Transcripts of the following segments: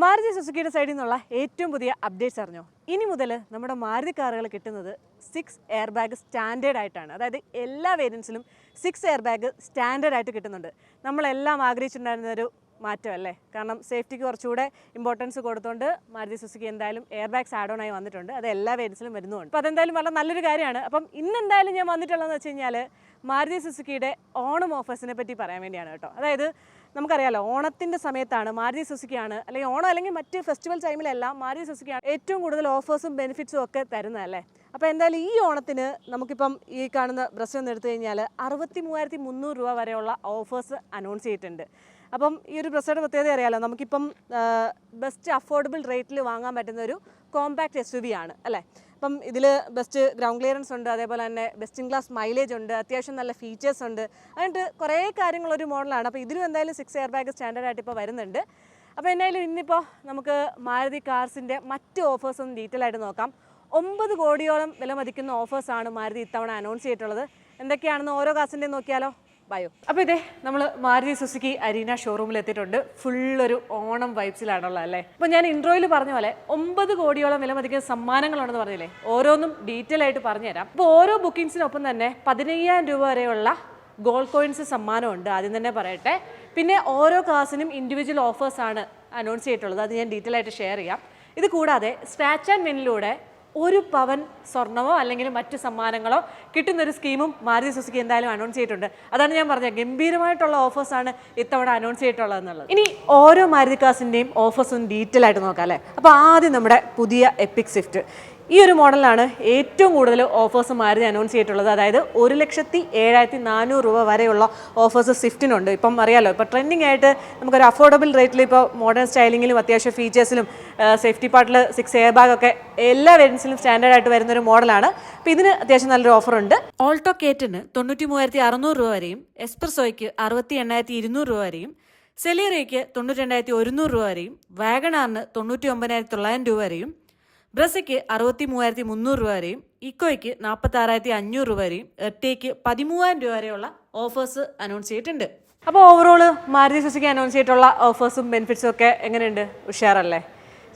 മാരുതി സുസുക്കിയുടെ സൈഡിൽ നിന്നുള്ള ഏറ്റവും പുതിയ അപ്ഡേറ്റ്സ് അറിഞ്ഞോ? ഇനി മുതൽ നമ്മുടെ മാരുതി കാറുകൾ കിട്ടുന്നത് 6 എയർ ബാഗ് സ്റ്റാൻഡേർഡ് ആയിട്ടാണ്. അതായത് എല്ലാ വേരിയൻസിലും 6 എയർ ബാഗ് സ്റ്റാൻഡേർഡ് ആയിട്ട് കിട്ടുന്നുണ്ട്. നമ്മളെല്ലാം ആഗ്രഹിച്ചിട്ടുണ്ടായിരുന്നൊരു മാറ്റമല്ലേ? കാരണം സേഫ്റ്റിക്ക് കുറച്ചുകൂടെ ഇമ്പോർട്ടൻസ് കൊടുത്തുകൊണ്ട് മാരുതി സുസുക്കി എന്തായാലും എയർ ബാഗ്സ് ആഡ് ഓൺ ആയി വന്നിട്ടുണ്ട്. അത് എല്ലാ വേരിയൻസിലും വരുന്നുണ്ട്. അപ്പോൾ അതെന്തായാലും വളരെ നല്ലൊരു കാര്യമാണ്. അപ്പം ഇന്നെന്തായാലും ഞാൻ വന്നിട്ടുള്ളതെന്ന് വെച്ച് കഴിഞ്ഞാൽ മാരുതി സുസുക്കിയുടെ ഓണം ഓഫേഴ്സിനെ പറ്റി പറയാൻ വേണ്ടിയാണ് കേട്ടോ. അതായത് നമുക്കറിയാലോ, ഓണത്തിൻ്റെ സമയത്താണ് മാരുതി സുസുക്കിയാണ്, അല്ലെങ്കിൽ ഓണം അല്ലെങ്കിൽ മറ്റ് ഫെസ്റ്റിവൽ ടൈമിലെല്ലാം മാരുതി സുസുക്കിയാണ് ഏറ്റവും കൂടുതൽ ഓഫേഴ്സും ബെനിഫിറ്റ്സും ഒക്കെ തരുന്നതല്ലേ. അപ്പോൾ എന്തായാലും ഈ ഓണത്തിന് നമുക്കിപ്പം ഈ കാണുന്ന ബ്രസ് ഒന്ന് എടുത്തു കഴിഞ്ഞാൽ 63,300 രൂപ വരെയുള്ള ഓഫേഴ്സ് അനൗൺസ് ചെയ്തിട്ടുണ്ട്. അപ്പം ഈ ഒരു ബ്രസ്സയുടെ പ്രത്യേകത അറിയാലോ, നമുക്കിപ്പം ബെസ്റ്റ് അഫോർഡബിൾ റേറ്റിൽ വാങ്ങാൻ പറ്റുന്ന ഒരു കോമ്പാക്ട് SUV ആണ് അല്ലേ. അപ്പം ഇതിൽ ബെസ്റ്റ് ഗ്രൗണ്ട് ക്ലിയറൻസ് ഉണ്ട്, അതേപോലെ തന്നെ ബെസ്റ്റ് ഇൻ ക്ലാസ് മൈലേജ് ഉണ്ട്, അത്യാവശ്യം നല്ല ഫീച്ചേഴ്സ് ഉണ്ട്, അതിൻ്റെ കുറേ കാര്യങ്ങളൊരു മോഡലാണ്. അപ്പോൾ ഇതിലും എന്തായാലും 6 എയർ ബാഗ് സ്റ്റാൻഡേർഡ് ആയിട്ട് ഇപ്പോൾ വരുന്നുണ്ട്. അപ്പോൾ എന്തായാലും ഇന്നിപ്പോൾ നമുക്ക് മാരുതി കാർസിൻ്റെ മറ്റ് ഓഫേഴ്സ് ഒന്ന് ഡീറ്റെയിൽ ആയിട്ട് നോക്കാം. 9 കോടിയോളം വില മതിക്കുന്ന ഓഫേഴ്സാണ് മാരുതി ഇത്തവണ അനൗൺസ് ചെയ്തിട്ടുള്ളത്. എന്തൊക്കെയാണെന്ന് ഓരോ കാർസിൻ്റെയും നോക്കിയാലോ? ബയോ. അപ്പോൾ ഇതേ നമ്മൾ മാരുതി സുസുക്കി അരീന ഷോറൂമിൽ എത്തിയിട്ടുണ്ട്. ഫുള്ളൊരു ഓണം വൈബ്സിലാണുള്ളത് അല്ലേ. അപ്പോൾ ഞാൻ ഇൻട്രോയിൽ പറഞ്ഞ പോലെ 9 കോടിയോളം വില മതിക്കുന്ന സമ്മാനങ്ങളുണ്ടെന്ന് പറഞ്ഞില്ലേ, ഓരോന്നും ഡീറ്റെയിൽ ആയിട്ട് പറഞ്ഞുതരാം. അപ്പോൾ ഓരോ ബുക്കിംഗ്സിനൊപ്പം തന്നെ 15,000 രൂപ വരെയുള്ള ഗോൾഡ് കോയിൻസ് സമ്മാനമുണ്ട്. ആദ്യം തന്നെ പറയട്ടെ. പിന്നെ ഓരോ കാസിനും ഇൻഡിവിജ്വൽ ഓഫേഴ്സാണ് അനൗൺസ് ചെയ്തിട്ടുള്ളത്. അത് ഞാൻ ഡീറ്റെയിൽ ആയിട്ട് ഷെയർ ചെയ്യാം. ഇത് കൂടാതെ സ്ക്രാച്ച് ആൻഡ് വിന്നിലൂടെ 1 പവൻ സ്വർണ്ണമോ അല്ലെങ്കിൽ മറ്റ് സമ്മാനങ്ങളോ കിട്ടുന്നൊരു സ്കീമും മാരുതി സുസുക്കി എന്തായാലും അനൗൺസ് ചെയ്തിട്ടുണ്ട്. അതാണ് ഞാൻ പറഞ്ഞത്, ഗംഭീരമായിട്ടുള്ള ഓഫേഴ്സാണ് ഇത്തവണ അനൗൺസ് ചെയ്തിട്ടുള്ളത് എന്നുള്ളത്. ഇനി ഓരോ മാരുതി കാസിൻ്റെയും ഓഫേഴ്സ് ഒന്ന് ഡീറ്റെയിൽ ആയിട്ട് നോക്കാം അല്ലേ. അപ്പോൾ ആദ്യം നമ്മുടെ പുതിയ എപ്പിക് സ്വിഫ്റ്റ്, ഈ ഒരു മോഡലാണ് ഏറ്റവും കൂടുതൽ ഓഫേഴ്സ് മാരുതി അനൗൺസ് ചെയ്തിട്ടുള്ളത്. അതായത് 1,07,400 രൂപ വരെയുള്ള ഓഫേഴ്സ് സ്വിഫ്റ്റിനുണ്ട്. ഇപ്പം അറിയാലോ, ഇപ്പോൾ ട്രെൻഡിങ് ആയിട്ട് നമുക്കൊരു അഫോർഡബിൾ റേറ്റിൽ ഇപ്പോൾ മോഡേൺ സ്റ്റൈലിങ്ങിലും അത്യാവശ്യം ഫീച്ചേഴ്സിലും സേഫ്റ്റി പാർട്ടിൽ 6 എയർ ബാഗ് ഒക്കെ എല്ലാ വേരിയൻസിലും സ്റ്റാൻഡേർഡ് ആയിട്ട് വരുന്നൊരു മോഡലാണ്. അപ്പോൾ ഇതിന് അത്യാവശ്യം നല്ലൊരു ഓഫറുണ്ട്. ഓൾട്ടോ കേറ്റിന് 93,600 രൂപ വരെയും, എക്സ്പ്രസോയ്ക്ക് 68,200 രൂപ വരെയും, സെലീറയ്ക്ക് 92,100 രൂപ വരെയും, വാഗണാറിന് 99,900 രൂപ വരെയും, ബ്രസയ്ക്ക് 63,300 രൂപ വരെയും, ഇക്കോയ്ക്ക് 46,500 രൂപ വരെയും, എർട്ടിയയ്ക്ക് 13,000 രൂപ വരെയുള്ള ഓഫേഴ്സ് അനൗൺസ് ചെയ്തിട്ടുണ്ട്. അപ്പോൾ ഓവറോൾ മാരുതി സുസുക്കി അനൗൺസ് ചെയ്തിട്ടുള്ള ഓഫേഴ്സും ബെനിഫിറ്റ്സും ഒക്കെ എങ്ങനെയുണ്ട്? ഉഷാറല്ലേ?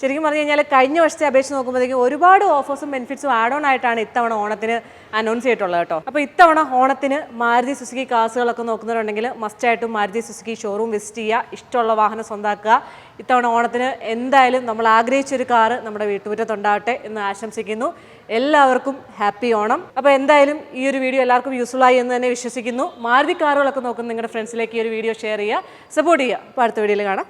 ശരിക്കും പറഞ്ഞു കഴിഞ്ഞാൽ കഴിഞ്ഞ വർഷത്തെ അപേക്ഷിച്ച് നോക്കുമ്പോഴത്തേക്കും ഒരുപാട് ഓഫേഴ്സും ബെനിഫിറ്റ്സും ആഡ് ഓൺ ആയിട്ടാണ് ഇത്തവണ ഓണത്തിന് അനൗൺസ് ചെയ്തിട്ടുള്ളത് കേട്ടോ. അപ്പോൾ ഇത്തവണ ഓണത്തിന് മാരുതി സുസുക്കി കാസുകളൊക്കെ നോക്കുന്നവരുണ്ടെങ്കിൽ മസ്റ്റായിട്ടും മാരുതി സുസുക്കി ഷോറൂം വിസിറ്റ് ചെയ്യുക, ഇഷ്ടമുള്ള വാഹനം സ്വന്തമാക്കുക. ഇത്തവണ ഓണത്തിന് എന്തായാലും നമ്മൾ ആഗ്രഹിച്ചൊരു കാറ് നമ്മുടെ വീട്ടുമുറ്റത്തുണ്ടാവട്ടെ എന്ന് ആശംസിക്കുന്നു. എല്ലാവർക്കും ഹാപ്പി ഓണം. അപ്പോൾ എന്തായാലും ഈ ഒരു വീഡിയോ എല്ലാവർക്കും യൂസ്ഫുൾ ആയി എന്ന് തന്നെ വിശ്വസിക്കുന്നു. മാരുതി കാറുകളൊക്കെ നോക്കുന്ന നിങ്ങളുടെ ഫ്രണ്ട്സിലേക്ക് ഈ ഒരു വീഡിയോ ഷെയർ ചെയ്യുക, സപ്പോർട്ട് ചെയ്യുക. അപ്പോൾ അടുത്ത വീഡിയോയിൽ കാണാം.